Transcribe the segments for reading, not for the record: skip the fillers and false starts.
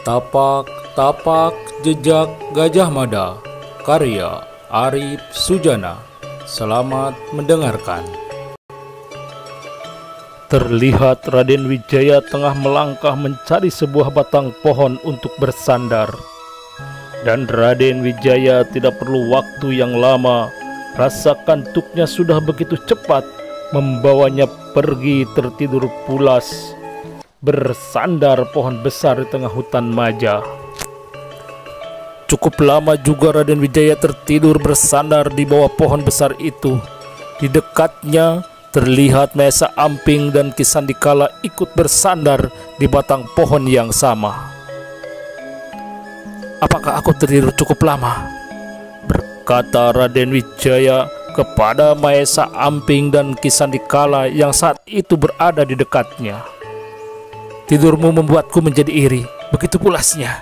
Tapak-tapak jejak Gajah Mada, karya Arif Sujana. Selamat mendengarkan. Terlihat Raden Wijaya tengah melangkah mencari sebuah batang pohon untuk bersandar. Dan Raden Wijaya tidak perlu waktu yang lama. Rasa kantuknya sudah begitu cepat membawanya pergi tertidur pulas bersandar pohon besar di tengah hutan Maja. Cukup lama juga Raden Wijaya tertidur bersandar di bawah pohon besar itu. Di dekatnya terlihat Mahesa Amping dan Ki Sandikala ikut bersandar di batang pohon yang sama. "Apakah aku tertidur cukup lama?" berkata Raden Wijaya kepada Mahesa Amping dan Ki Sandikala yang saat itu berada di dekatnya. "Tidurmu membuatku menjadi iri, begitu pulasnya,"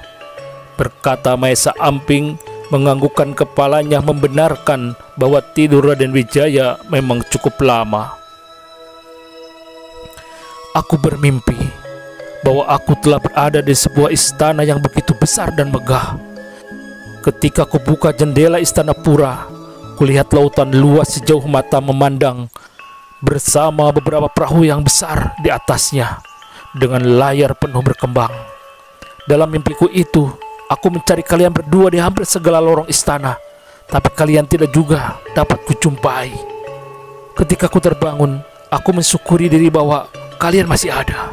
berkata Mahesa Amping menganggukkan kepalanya membenarkan bahwa tidur Raden Wijaya memang cukup lama. "Aku bermimpi bahwa aku telah berada di sebuah istana yang begitu besar dan megah. Ketika kubuka jendela istana pura, kulihat lautan luas sejauh mata memandang bersama beberapa perahu yang besar di atasnya dengan layar penuh berkembang. Dalam mimpiku itu, aku mencari kalian berdua di hampir segala lorong istana, tapi kalian tidak juga dapat kujumpai. Ketika ku terbangun, aku mensyukuri diri bahwa kalian masih ada,"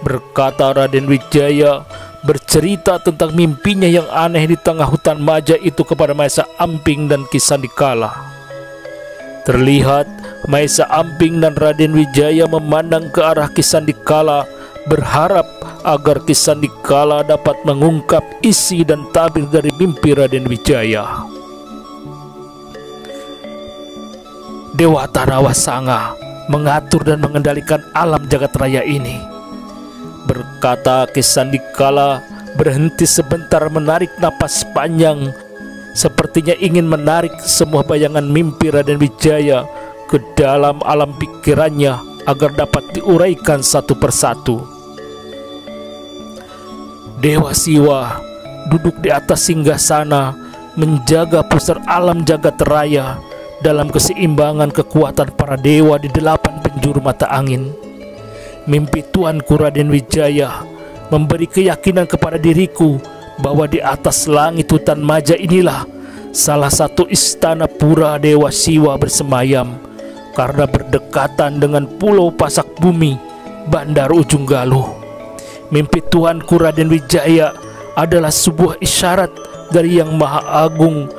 berkata Raden Wijaya bercerita tentang mimpinya yang aneh di tengah hutan Maja itu kepada Mahesa Amping dan Ki Sandikala. Terlihat Mahesa Amping dan Raden Wijaya memandang ke arah Ki Sandikala, berharap agar Ki Sandikala dapat mengungkap isi dan tabir dari mimpi Raden Wijaya. "Dewa Tarawasanga mengatur dan mengendalikan alam jagat raya ini," berkata Ki Sandikala berhenti sebentar menarik napas panjang, sepertinya ingin menarik semua bayangan mimpi Raden Wijaya ke dalam alam pikirannya agar dapat diuraikan satu persatu. "Dewa Siwa duduk di atas singgasana menjaga pusar alam jagat raya dalam keseimbangan kekuatan para dewa di 8 penjuru mata angin. Mimpi Tuanku Raden Wijaya memberi keyakinan kepada diriku bahwa di atas langit hutan Maja inilah salah satu istana pura Dewa Siwa bersemayam, karena berdekatan dengan Pulau Pasak Bumi, Bandar Ujung Galuh. Mimpi Tuanku Raden Wijaya adalah sebuah isyarat dari Yang Maha Agung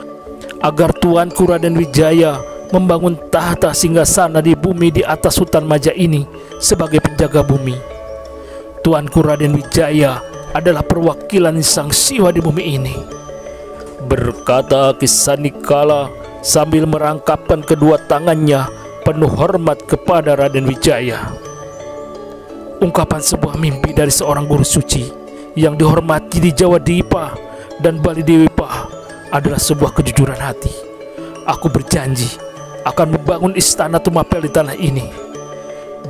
agar Tuanku Raden Wijaya membangun tahta singgasana di bumi di atas hutan Maja ini sebagai penjaga bumi. Tuanku Raden Wijaya adalah perwakilan Sang Siwa di bumi ini," berkata Ki Sandikala sambil merangkapkan kedua tangannya penuh hormat kepada Raden Wijaya. Ungkapan sebuah mimpi dari seorang guru suci yang dihormati di Jawa Dipa dan Bali Dewipa adalah sebuah kejujuran hati. Aku berjanji akan membangun istana Tumapel di tanah ini,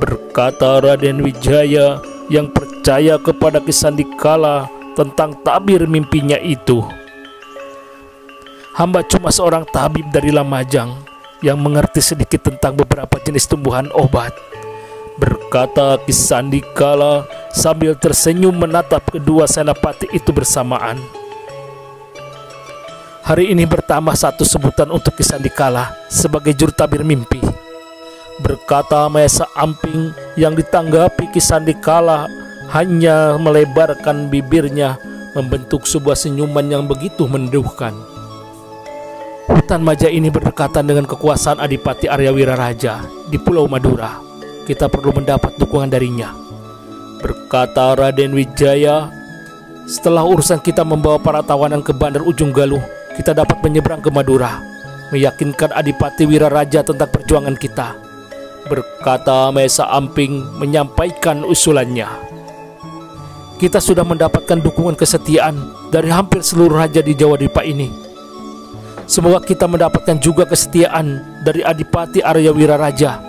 berkata Raden Wijaya yang percaya kepada Ki Sandikala tentang tabir mimpinya itu. "Hamba cuma seorang tabib dari Lamajang yang mengerti sedikit tentang beberapa jenis tumbuhan obat," berkata Ki Sandikala sambil tersenyum menatap kedua senapati itu bersamaan. "Hari ini bertambah satu sebutan untuk Ki Sandikala sebagai juru tabir mimpi," berkata Mahesa Amping yang ditanggapi Ki Sandikala hanya melebarkan bibirnya membentuk sebuah senyuman yang begitu meneduhkan. "Hutan Maja ini berdekatan dengan kekuasaan Adipati Arya Wiraraja di Pulau Madura. Kita perlu mendapat dukungan darinya," berkata Raden Wijaya. "Setelah urusan kita membawa para tawanan ke Bandar Ujung Galuh, kita dapat menyeberang ke Madura, meyakinkan Adipati Wiraraja tentang perjuangan kita," berkata Mahesa Amping menyampaikan usulannya. "Kita sudah mendapatkan dukungan kesetiaan dari hampir seluruh raja di Jawa Dipa ini. Semoga kita mendapatkan juga kesetiaan dari Adipati Arya Wiraraja,"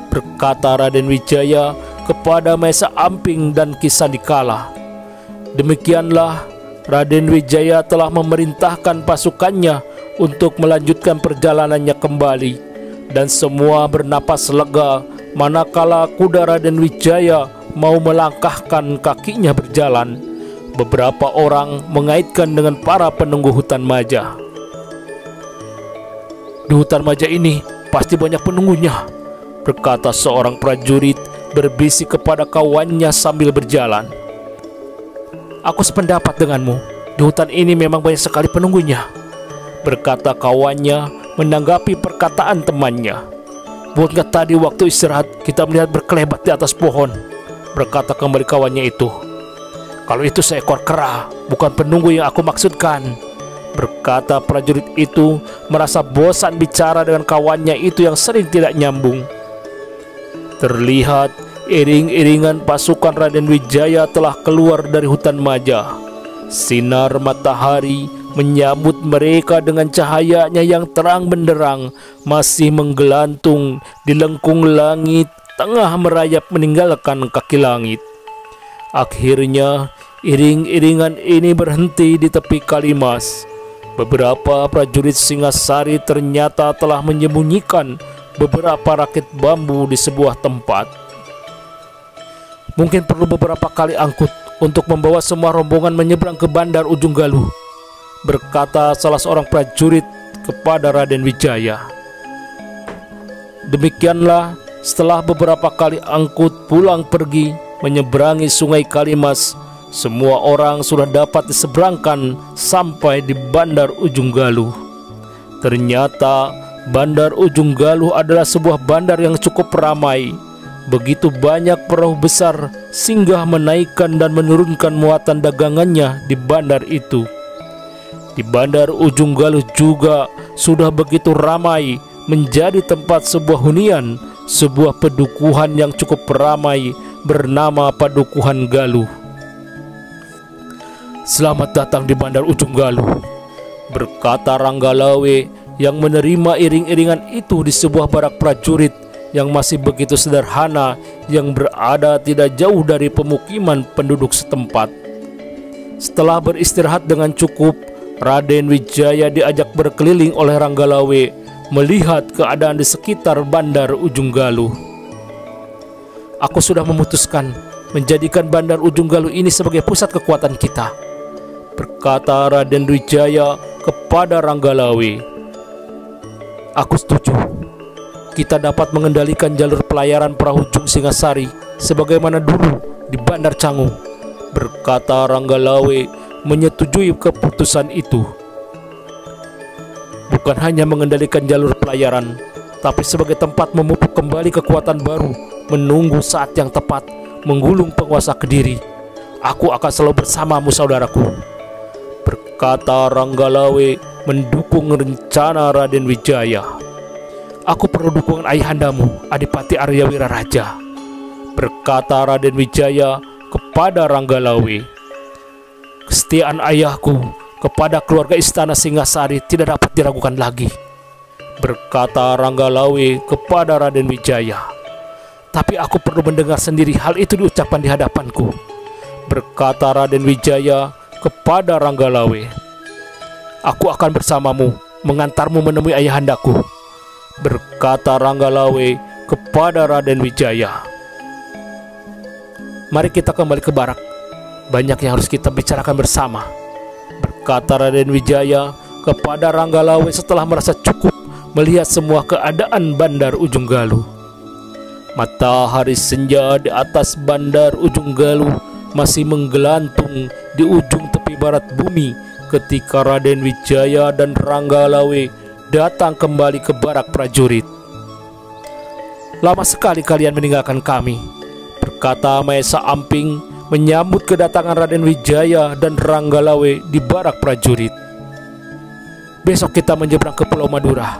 berkata Raden Wijaya kepada Mahesa Amping dan Ki Sandikala. Demikianlah Raden Wijaya telah memerintahkan pasukannya untuk melanjutkan perjalanannya kembali, dan semua bernapas lega manakala kuda Raden Wijaya mau melangkahkan kakinya berjalan. Beberapa orang mengaitkan dengan para penunggu hutan maja. "Di hutan maja ini pasti banyak penunggunya," berkata seorang prajurit berbisik kepada kawannya sambil berjalan. "Aku sependapat denganmu, di hutan ini memang banyak sekali penunggunya," berkata kawannya menanggapi perkataan temannya. "Bukankah tadi waktu istirahat kita melihat berkelebat di atas pohon?" berkata kembali kawannya itu. "Kalau itu seekor kera, bukan penunggu yang aku maksudkan," berkata prajurit itu merasa bosan bicara dengan kawannya itu yang sering tidak nyambung. Terlihat iring-iringan pasukan Raden Wijaya telah keluar dari hutan maja. Sinar matahari menyambut mereka dengan cahayanya yang terang benderang, masih menggelantung di lengkung langit, tengah merayap meninggalkan kaki langit. Akhirnya iring-iringan ini berhenti di tepi Kalimas. Beberapa prajurit Singasari ternyata telah menyembunyikan beberapa rakit bambu di sebuah tempat. "Mungkin perlu beberapa kali angkut untuk membawa semua rombongan menyeberang ke Bandar Ujung Galuh," berkata salah seorang prajurit kepada Raden Wijaya. Demikianlah setelah beberapa kali angkut pulang pergi menyeberangi sungai Kalimas, semua orang sudah dapat diseberangkan sampai di Bandar Ujung Galuh. Ternyata Bandar Ujung Galuh adalah sebuah bandar yang cukup ramai. Begitu banyak perahu besar singgah menaikkan dan menurunkan muatan dagangannya di bandar itu. Di Bandar Ujung Galuh juga sudah begitu ramai, menjadi tempat sebuah hunian, sebuah pedukuhan yang cukup ramai bernama Padukuhan Galuh. "Selamat datang di Bandar Ujung Galuh," berkata Ranggalawe yang menerima iring-iringan itu di sebuah barak prajurit yang masih begitu sederhana yang berada tidak jauh dari pemukiman penduduk setempat. Setelah beristirahat dengan cukup, Raden Wijaya diajak berkeliling oleh Ranggalawe melihat keadaan di sekitar Bandar Ujung Galuh. "Aku sudah memutuskan menjadikan Bandar Ujung Galuh ini sebagai pusat kekuatan kita," berkata Raden Wijaya kepada Ranggalawe. "Aku setuju. Kita dapat mengendalikan jalur pelayaran perahu Jung Singasari sebagaimana dulu di Bandar Canggu," berkata Ranggalawe menyetujui keputusan itu. "Bukan hanya mengendalikan jalur pelayaran, tapi sebagai tempat memupuk kembali kekuatan baru, menunggu saat yang tepat, menggulung penguasa Kediri. Aku akan selalu bersamamu, saudaraku," berkata Ranggalawe mendukung rencana Raden Wijaya. "Aku perlu dukungan ayahandamu, Adipati Arya Wiraraja," berkata Raden Wijaya kepada Ranggalawe. "Kesetiaan ayahku kepada keluarga istana Singasari tidak dapat diragukan lagi," berkata Ranggalawe kepada Raden Wijaya. "Tapi aku perlu mendengar sendiri hal itu diucapkan di hadapanku," berkata Raden Wijaya kepada Ranggalawe. "Aku akan bersamamu, mengantarmu menemui ayahandaku," berkata Ranggalawe kepada Raden Wijaya. "Mari kita kembali ke barak. Banyak yang harus kita bicarakan bersama," berkata Raden Wijaya kepada Ranggalawe setelah merasa cukup melihat semua keadaan Bandar Ujung Galuh. Matahari senja di atas Bandar Ujung Galuh masih menggelantung di ujung tepi barat bumi ketika Raden Wijaya dan Ranggalawe datang kembali ke barak prajurit. "Lama sekali kalian meninggalkan kami," berkata Maesa Amping menyambut kedatangan Raden Wijaya dan Ranggalawe di barak prajurit. "Besok kita menyeberang ke Pulau Madura,"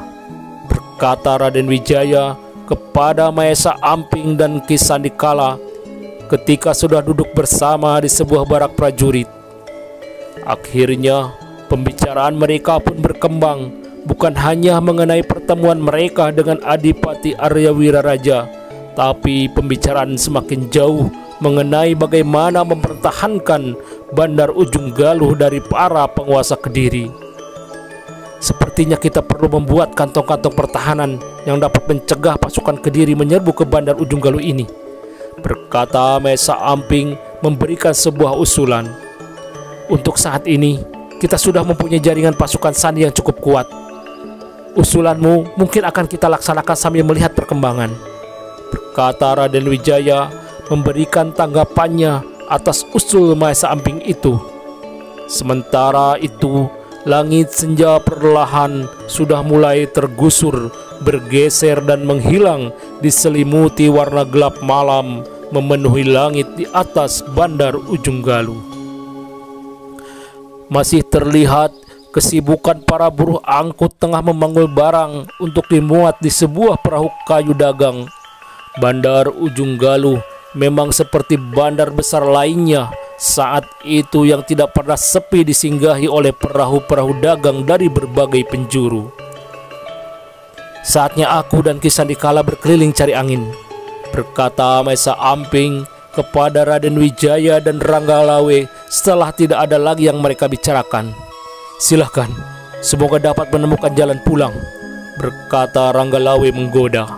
berkata Raden Wijaya kepada Maesa Amping dan Ki Sandikala ketika sudah duduk bersama di sebuah barak prajurit. Akhirnya pembicaraan mereka pun berkembang, bukan hanya mengenai pertemuan mereka dengan Adipati Arya Wiraraja, tapi pembicaraan semakin jauh mengenai bagaimana mempertahankan Bandar Ujung Galuh dari para penguasa Kediri. Sepertinya kita perlu membuat kantong-kantong pertahanan yang dapat mencegah pasukan Kediri menyerbu ke Bandar Ujung Galuh ini, berkata Maesa Amping memberikan sebuah usulan. Untuk saat ini, kita sudah mempunyai jaringan pasukan sandi yang cukup kuat. Usulanmu mungkin akan kita laksanakan sambil melihat perkembangan, berkata Raden Wijaya memberikan tanggapannya atas usul Maesa Amping itu. Sementara itu, langit senja perlahan sudah mulai tergusur, bergeser dan menghilang diselimuti warna gelap malam memenuhi langit di atas Bandar Ujung Galuh. Masih terlihat kesibukan para buruh angkut tengah memanggul barang untuk dimuat di sebuah perahu kayu dagang. Bandar Ujung Galuh memang seperti bandar besar lainnya saat itu yang tidak pernah sepi disinggahi oleh perahu-perahu dagang dari berbagai penjuru. Saatnya aku dan Ki Sandikala berkeliling cari angin, berkata Maesa Amping kepada Raden Wijaya dan Ranggalawe setelah tidak ada lagi yang mereka bicarakan. Silahkan, semoga dapat menemukan jalan pulang, berkata Ranggalawe menggoda.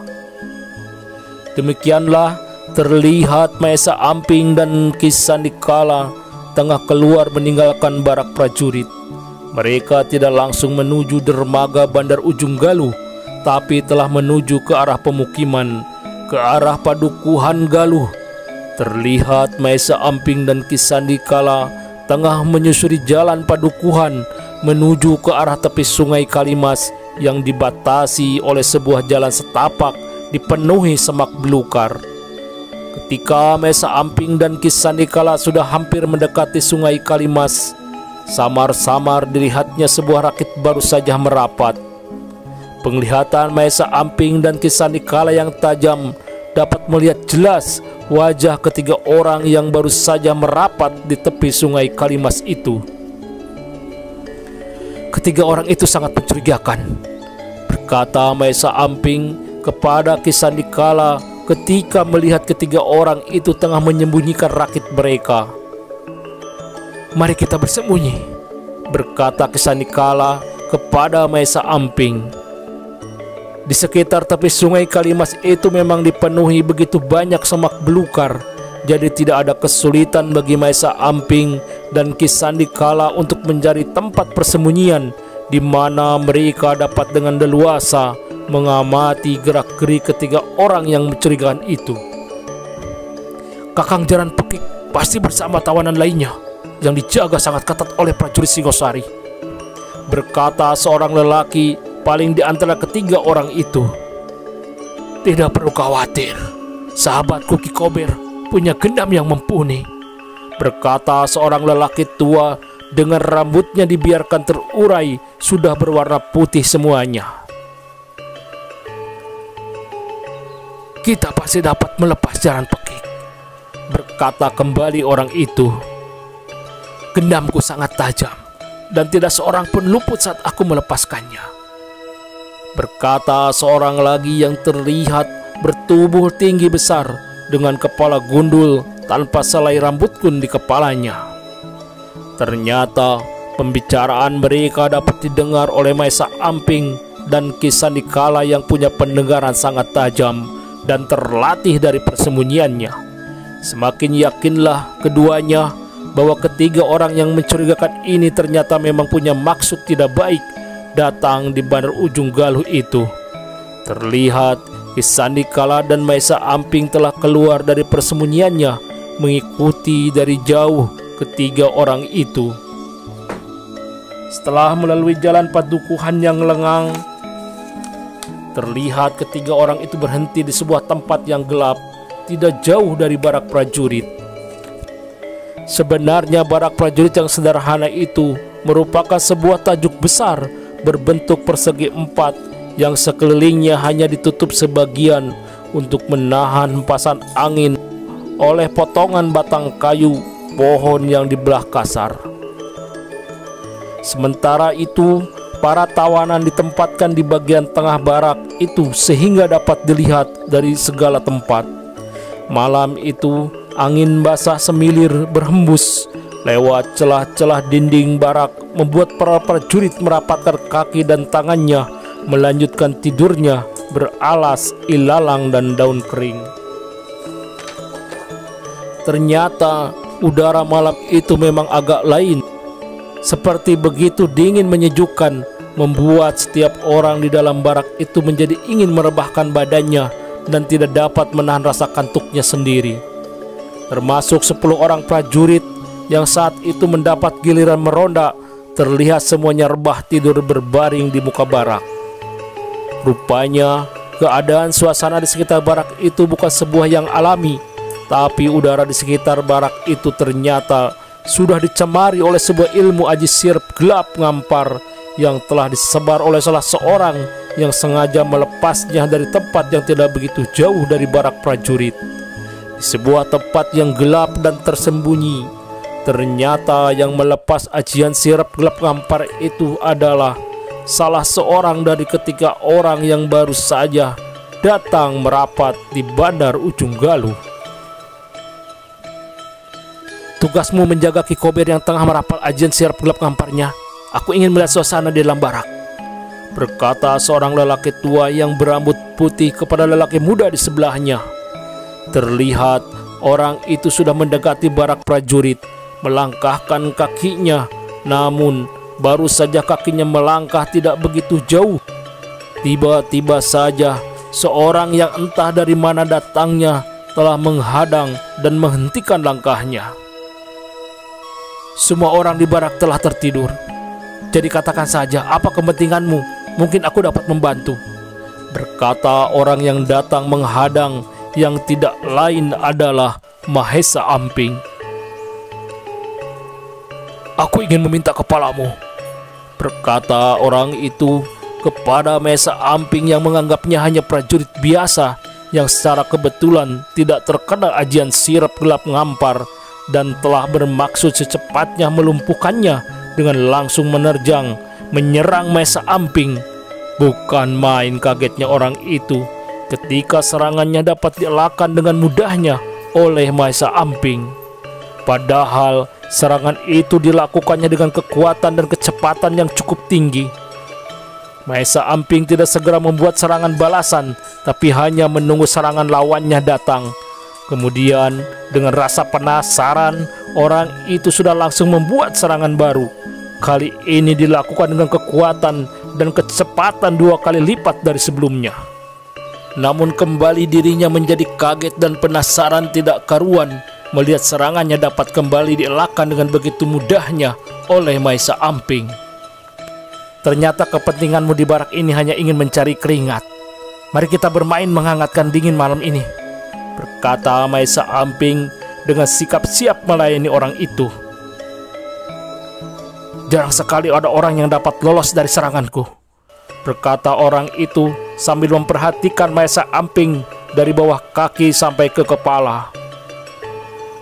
Demikianlah terlihat Maesa Amping dan Ki Sandikala tengah keluar meninggalkan barak prajurit. Mereka tidak langsung menuju dermaga Bandar Ujung Galuh, tapi telah menuju ke arah pemukiman, ke arah Padukuhan Galuh. Terlihat Maesa Amping dan Ki Sandikala tengah menyusuri jalan Padukuhan menuju ke arah tepi Sungai Kalimas yang dibatasi oleh sebuah jalan setapak dipenuhi semak belukar. Ketika Maesa Amping dan Ki Sandikala sudah hampir mendekati Sungai Kalimas, samar-samar dilihatnya sebuah rakit baru saja merapat. Penglihatan Maesa Amping dan Ki Sandikala yang tajam dapat melihat jelas wajah ketiga orang yang baru saja merapat di tepi Sungai Kalimas itu. Ketiga orang itu sangat mencurigakan, berkata Maesa Amping kepada Ki Sandikala ketika melihat ketiga orang itu tengah menyembunyikan rakit mereka. Mari kita bersembunyi, berkata Ki Sandikala kepada Maesa Amping. Di sekitar tepi Sungai Kalimas itu memang dipenuhi begitu banyak semak belukar, jadi tidak ada kesulitan bagi Maesa Amping dan Ki Sandikala untuk mencari tempat persembunyian di mana mereka dapat dengan leluasa mengamati gerak-gerik ketiga orang yang mencurigakan itu. Kakang Jaran Pekik pasti bersama tawanan lainnya yang dijaga sangat ketat oleh prajurit Singosari, berkata seorang lelaki paling di antara ketiga orang itu. Tidak perlu khawatir, sahabatku Ki Kober punya gendam yang mumpuni, berkata seorang lelaki tua dengan rambutnya dibiarkan terurai sudah berwarna putih semuanya. Kita pasti dapat melepas Jaran Pekik, berkata kembali orang itu. Gendamku sangat tajam dan tidak seorang pun luput saat aku melepaskannya, berkata seorang lagi yang terlihat bertubuh tinggi besar dengan kepala gundul tanpa selai rambut pun di kepalanya. Ternyata pembicaraan mereka dapat didengar oleh Maesa Amping dan Ki Sandikala yang punya pendengaran sangat tajam dan terlatih dari persembunyiannya. Semakin yakinlah keduanya bahwa ketiga orang yang mencurigakan ini ternyata memang punya maksud tidak baik datang di Bandar Ujung Galuh itu. Terlihat Ki Sandikala dan Maesa Amping telah keluar dari persembunyiannya mengikuti dari jauh ketiga orang itu. Setelah melalui jalan Padukuhan yang lengang, terlihat ketiga orang itu berhenti di sebuah tempat yang gelap tidak jauh dari barak prajurit. Sebenarnya barak prajurit yang sederhana itu merupakan sebuah tajuk besar berbentuk persegi empat yang sekelilingnya hanya ditutup sebagian untuk menahan hempasan angin oleh potongan batang kayu pohon yang dibelah kasar. Sementara itu, para tawanan ditempatkan di bagian tengah barak itu sehingga dapat dilihat dari segala tempat. Malam itu, angin basah semilir berhembus lewat celah-celah dinding barak, membuat para prajurit merapatkan kaki dan tangannya, melanjutkan tidurnya beralas ilalang dan daun kering. Ternyata udara malam itu memang agak lain. Seperti begitu dingin menyejukkan, membuat setiap orang di dalam barak itu menjadi ingin merebahkan badannya dan tidak dapat menahan rasa kantuknya sendiri. Termasuk 10 orang prajurit yang saat itu mendapat giliran meronda, terlihat semuanya rebah tidur berbaring di muka barak. Rupanya keadaan suasana di sekitar barak itu bukan sebuah yang alami, tapi udara di sekitar barak itu ternyata sudah dicemari oleh sebuah ilmu aji sirap gelap ngampar yang telah disebar oleh salah seorang yang sengaja melepasnya dari tempat yang tidak begitu jauh dari barak prajurit. Di sebuah tempat yang gelap dan tersembunyi, ternyata yang melepas ajian sirap gelap ngampar itu adalah salah seorang dari ketiga orang yang baru saja datang merapat di Bandar Ujung Galuh. Tugasmu menjaga Ki Kober yang tengah merapal ajian sirap gelap ngamparnya. Aku ingin melihat suasana di dalam barak, berkata seorang lelaki tua yang berambut putih kepada lelaki muda di sebelahnya. Terlihat orang itu sudah mendekati barak prajurit, melangkahkan kakinya, namun baru saja kakinya melangkah tidak begitu jauh, tiba-tiba saja seorang yang entah dari mana datangnya telah menghadang dan menghentikan langkahnya. Semua orang di barak telah tertidur. Jadi katakan saja, apa kepentinganmu? Mungkin aku dapat membantu, berkata orang yang datang menghadang, yang tidak lain adalah Mahesa Amping. Aku ingin meminta kepalamu, berkata orang itu kepada Mahesa Amping yang menganggapnya hanya prajurit biasa yang secara kebetulan tidak terkena ajian sirap gelap ngampar dan telah bermaksud secepatnya melumpuhkannya dengan langsung menyerang Mahesa Amping. Bukan main kagetnya orang itu ketika serangannya dapat dielakkan dengan mudahnya oleh Mahesa Amping. Padahal serangan itu dilakukannya dengan kekuatan dan kecepatan yang cukup tinggi. Mahesa Amping tidak segera membuat serangan balasan, tapi hanya menunggu serangan lawannya datang. Kemudian dengan rasa penasaran, orang itu sudah langsung membuat serangan baru. Kali ini dilakukan dengan kekuatan dan kecepatan 2 kali lipat dari sebelumnya. Namun kembali dirinya menjadi kaget dan penasaran tidak karuan melihat serangannya dapat kembali dielakkan dengan begitu mudahnya oleh Mahesa Amping. Ternyata kepentinganmu di barak ini hanya ingin mencari keringat. Mari kita bermain menghangatkan dingin malam ini, berkata Mahesa Amping dengan sikap siap melayani orang itu. Jarang sekali ada orang yang dapat lolos dari seranganku, berkata orang itu sambil memperhatikan Mahesa Amping dari bawah kaki sampai ke kepala.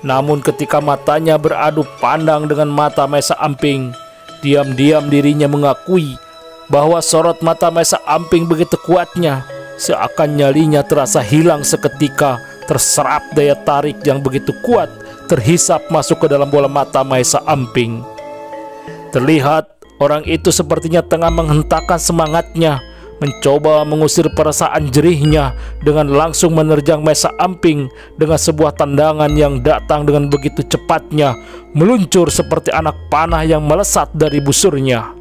Namun ketika matanya beradu pandang dengan mata Mahesa Amping, diam-diam dirinya mengakui bahwa sorot mata Mahesa Amping begitu kuatnya, seakan nyalinya terasa hilang seketika, terserap daya tarik yang begitu kuat terhisap masuk ke dalam bola mata Mahesa Amping. Terlihat orang itu sepertinya tengah menghentakkan semangatnya, mencoba mengusir perasaan jerihnya dengan langsung menerjang Mahesa Amping dengan sebuah tendangan yang datang dengan begitu cepatnya, meluncur seperti anak panah yang melesat dari busurnya.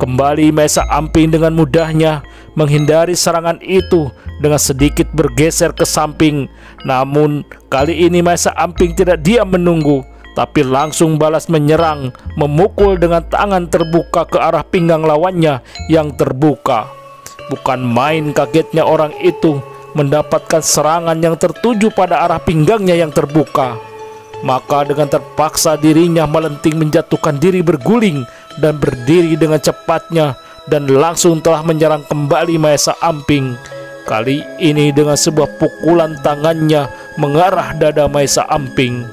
Kembali Mahesa Amping dengan mudahnya menghindari serangan itu dengan sedikit bergeser ke samping. Namun kali ini Mahesa Amping tidak diam menunggu, tapi langsung balas menyerang, memukul dengan tangan terbuka ke arah pinggang lawannya yang terbuka. Bukan main kagetnya orang itu mendapatkan serangan yang tertuju pada arah pinggangnya yang terbuka. Maka dengan terpaksa dirinya melenting menjatuhkan diri berguling dan berdiri dengan cepatnya dan langsung telah menyerang kembali Mahesa Amping. Kali ini dengan sebuah pukulan tangannya mengarah dada Mahesa Amping.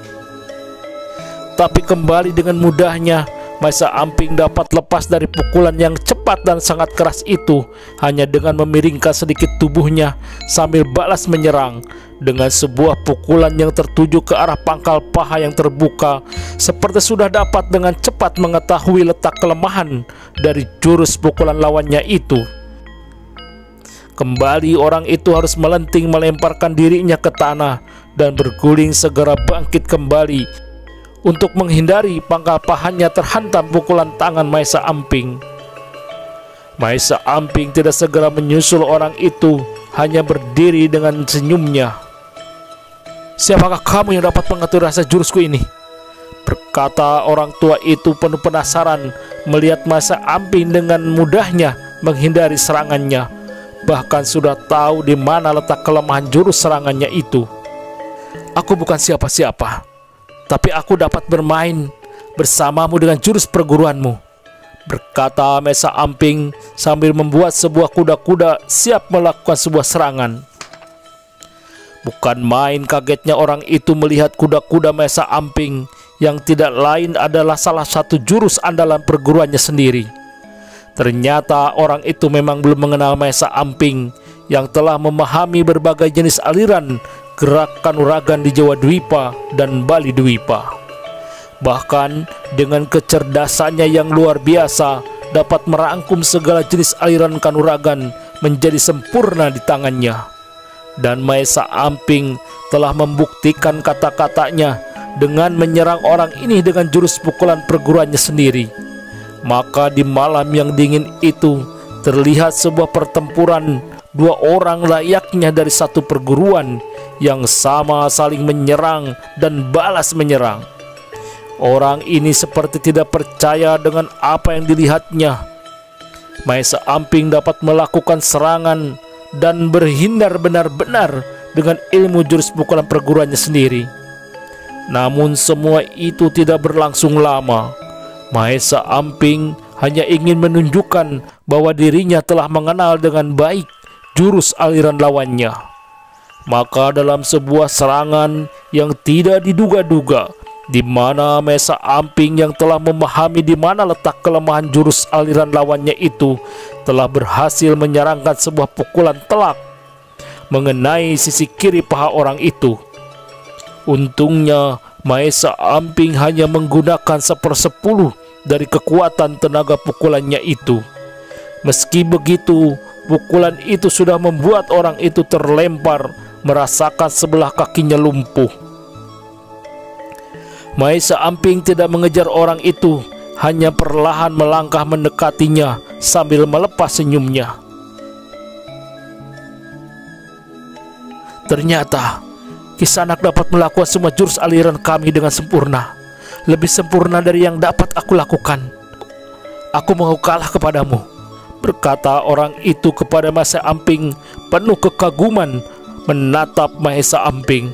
Tapi kembali dengan mudahnya Maesa Amping dapat lepas dari pukulan yang cepat dan sangat keras itu hanya dengan memiringkan sedikit tubuhnya sambil balas menyerang dengan sebuah pukulan yang tertuju ke arah pangkal paha yang terbuka, seperti sudah dapat dengan cepat mengetahui letak kelemahan dari jurus pukulan lawannya itu. Kembali orang itu harus melenting melemparkan dirinya ke tanah dan berguling segera bangkit kembali untuk menghindari pangkal pahanya terhantam pukulan tangan Maesa Amping. Maesa Amping tidak segera menyusul orang itu, hanya berdiri dengan senyumnya. "Siapakah kamu yang dapat mengatur rasa jurusku ini?" berkata orang tua itu penuh penasaran melihat Maesa Amping dengan mudahnya menghindari serangannya, bahkan sudah tahu di mana letak kelemahan jurus serangannya itu. "Aku bukan siapa-siapa, tapi aku dapat bermain bersamamu dengan jurus perguruanmu," berkata Maesa Amping sambil membuat sebuah kuda-kuda siap melakukan sebuah serangan. Bukan main kagetnya orang itu melihat kuda-kuda Maesa Amping yang tidak lain adalah salah satu jurus andalan perguruannya sendiri. Ternyata orang itu memang belum mengenal Maesa Amping yang telah memahami berbagai jenis aliran gerak kanuragan di Jawa Dwipa dan Bali Dwipa. Bahkan dengan kecerdasannya yang luar biasa dapat merangkum segala jenis aliran kanuragan menjadi sempurna di tangannya. Dan Maesa Amping telah membuktikan kata-katanya dengan menyerang orang ini dengan jurus pukulan perguruannya sendiri. Maka di malam yang dingin itu terlihat sebuah pertempuran dua orang layaknya dari satu perguruan yang sama saling menyerang dan balas menyerang. Orang ini seperti tidak percaya dengan apa yang dilihatnya. Maesa Amping dapat melakukan serangan dan berhindar benar-benar dengan ilmu jurus pukulan perguruannya sendiri. Namun semua itu tidak berlangsung lama. Maesa Amping hanya ingin menunjukkan bahwa dirinya telah mengenal dengan baik jurus aliran lawannya. Maka dalam sebuah serangan yang tidak diduga-duga, di mana Maesa Amping yang telah memahami di mana letak kelemahan jurus aliran lawannya itu telah berhasil menyerangkan sebuah pukulan telak mengenai sisi kiri paha orang itu. Untungnya Maesa Amping hanya menggunakan 1/10 dari kekuatan tenaga pukulannya itu. Meski begitu, pukulan itu sudah membuat orang itu terlempar, merasakan sebelah kakinya lumpuh. Maesa Amping tidak mengejar orang itu, hanya perlahan melangkah mendekatinya sambil melepas senyumnya. Ternyata Kisanak dapat melakukan semua jurus aliran kami dengan sempurna, lebih sempurna dari yang dapat aku lakukan. Aku mau kalah kepadamu, berkata orang itu kepada Maesa Amping penuh kekaguman menatap Maesa Amping.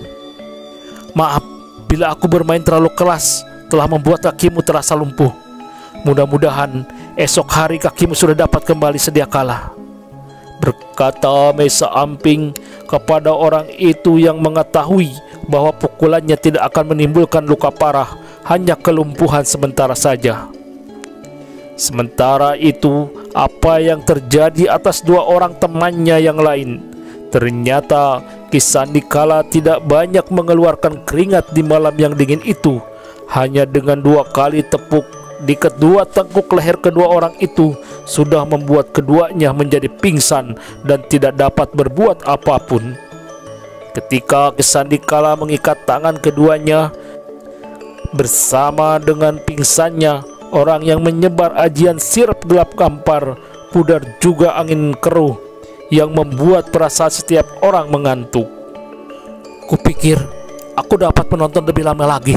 "Maaf bila aku bermain terlalu keras telah membuat kakimu terasa lumpuh. Mudah-mudahan esok hari kakimu sudah dapat kembali sedia kala," berkata Maesa Amping kepada orang itu yang mengetahui bahwa pukulannya tidak akan menimbulkan luka parah, hanya kelumpuhan sementara saja. Sementara itu, apa yang terjadi atas dua orang temannya yang lain? Ternyata Ki Sandikala tidak banyak mengeluarkan keringat di malam yang dingin itu. Hanya dengan 2 kali tepuk di kedua tengkuk leher kedua orang itu sudah membuat keduanya menjadi pingsan dan tidak dapat berbuat apapun. Ketika Ki Sandikala mengikat tangan keduanya, bersama dengan pingsannya orang yang menyebar ajian sirap gelap kampar, pudar juga angin keruh yang membuat perasaan setiap orang mengantuk. "Kupikir aku dapat menonton lebih lama lagi,"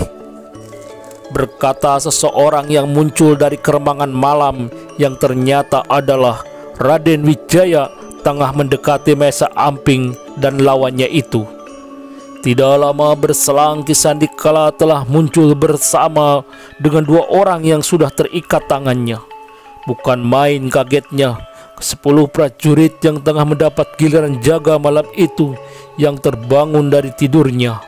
berkata seseorang yang muncul dari kerembangan malam yang ternyata adalah Raden Wijaya tengah mendekati Maesa Amping dan lawannya itu. Tidak lama berselang Ki Sandikala telah muncul bersama dengan 2 orang yang sudah terikat tangannya. Bukan main kagetnya 10 prajurit yang tengah mendapat giliran jaga malam itu yang terbangun dari tidurnya.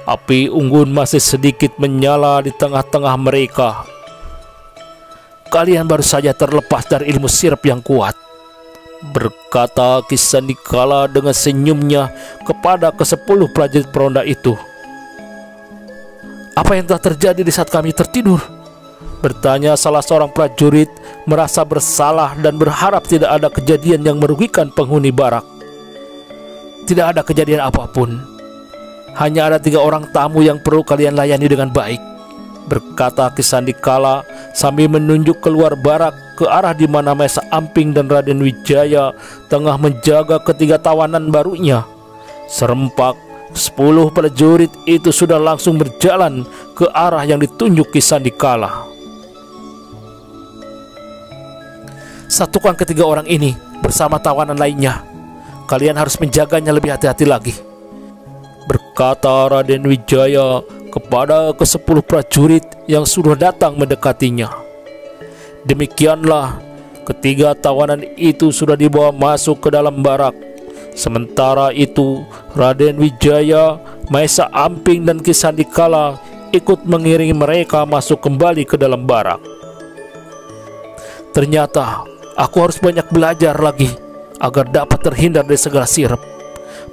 Api unggun masih sedikit menyala di tengah-tengah mereka. kalian baru saja terlepas dari ilmu sirap yang kuat," berkata Ki Sandikala dengan senyumnya kepada ke-10 prajurit peronda itu. "Apa yang telah terjadi di saat kami tertidur?" bertanya salah seorang prajurit, merasa bersalah dan berharap tidak ada kejadian yang merugikan penghuni barak. "Tidak ada kejadian apapun. Hanya ada 3 orang tamu yang perlu kalian layani dengan baik," berkata Ki Sandikala sambil menunjuk keluar barak ke arah di mana Maesa Amping dan Raden Wijaya tengah menjaga ketiga tawanan barunya. Serempak 10 prajurit itu sudah langsung berjalan ke arah yang ditunjuk Ki Sandikala. "Satukan ketiga orang ini bersama tawanan lainnya. Kalian harus menjaganya lebih hati-hati lagi," berkata Raden Wijaya kepada ke-10 prajurit yang sudah datang mendekatinya. Demikianlah, ketiga tawanan itu sudah dibawa masuk ke dalam barak. Sementara itu, Raden Wijaya, Maesa Amping dan Ki Sandikala ikut mengiringi mereka masuk kembali ke dalam barak. "Ternyata aku harus banyak belajar lagi agar dapat terhindar dari segala sirap,"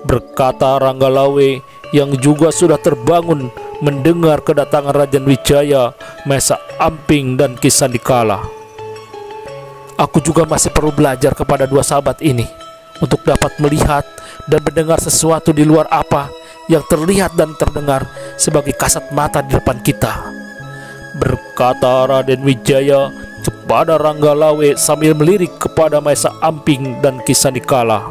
berkata Ranggalawe yang juga sudah terbangun mendengar kedatangan Raden Wijaya, Maesa Amping dan Ki Sandikala. "Aku juga masih perlu belajar kepada 2 sahabat ini untuk dapat melihat dan mendengar sesuatu di luar apa yang terlihat dan terdengar sebagai kasat mata di depan kita," berkata Raden Wijaya kepada Ranggalawe sambil melirik kepada Maesa Amping dan Ki Sandikala.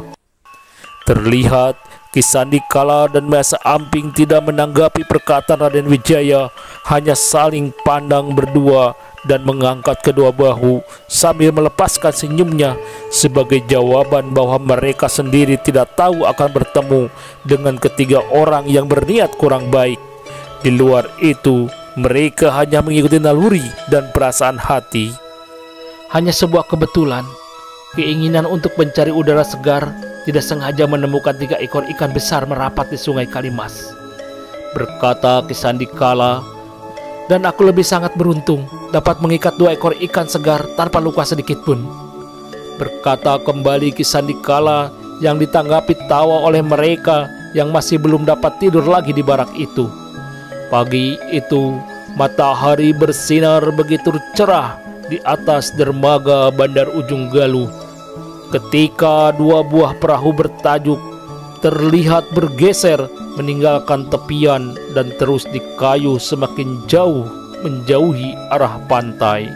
Terlihat Ki Sandikala dan Maesa Amping tidak menanggapi perkataan Raden Wijaya, hanya saling pandang berdua dan mengangkat kedua bahu sambil melepaskan senyumnya sebagai jawaban bahwa mereka sendiri tidak tahu akan bertemu dengan ketiga orang yang berniat kurang baik. Di luar itu, mereka hanya mengikuti naluri dan perasaan hati. Hanya sebuah kebetulan, keinginan untuk mencari udara segar, tidak sengaja menemukan 3 ekor ikan besar merapat di Sungai Kalimas, berkata Ki Sandikala, "dan aku lebih sangat beruntung dapat mengikat 2 ekor ikan segar tanpa luka sedikit pun," berkata kembali Ki Sandikala yang ditanggapi tawa oleh mereka yang masih belum dapat tidur lagi di barak itu. Pagi itu, matahari bersinar begitu cerah di atas dermaga Bandar Ujung Galuh ketika 2 buah perahu bertajuk terlihat bergeser meninggalkan tepian dan terus dikayuh semakin jauh menjauhi arah pantai.